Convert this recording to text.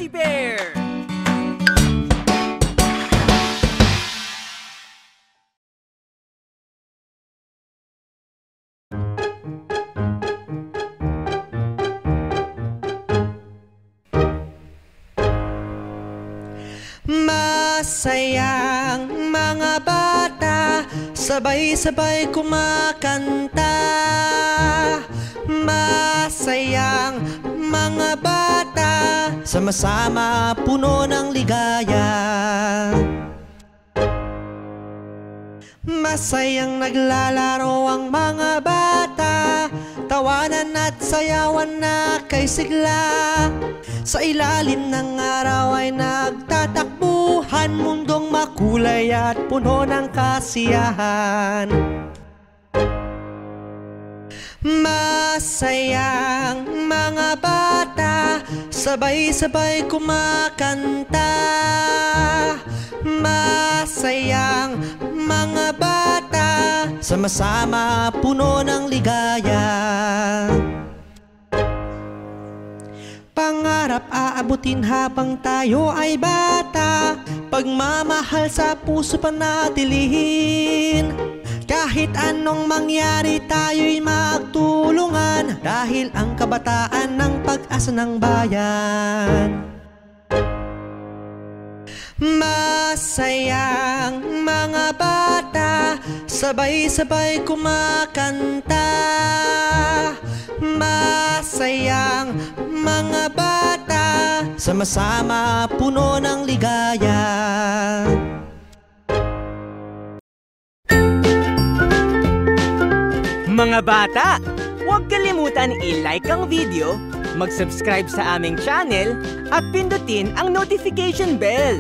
Fuzzy Bear! Masayang mga bata, sabay-sabay kumakanta. Masayang mga bata, sama-sama puno ng ligaya. Masayang naglalaro ang mga bata, tawanan at sayawan na kay sigla. Sa ilalim ng araw ay nagtatakbuhan, mundong makulay at puno ng kasiyahan. Masayang mga bata, sabay-sabay kumakanta. Masayang mga bata, sama-sama puno ng ligaya. Pangarap aabutin habang tayo ay bata, pagmamahal sa puso panatilihin. Kahit anong mangyari tayo'y magtulungan, dahil ang kabataan ng pag-asa ng bayan. Masayang mga bata, sabay-sabay kumakanta. Masayang mga bata, sama-sama puno ng ligaya. Mga bata, huwag kalimutan i-like ang video, mag-subscribe sa aming channel, at pindutin ang notification bell.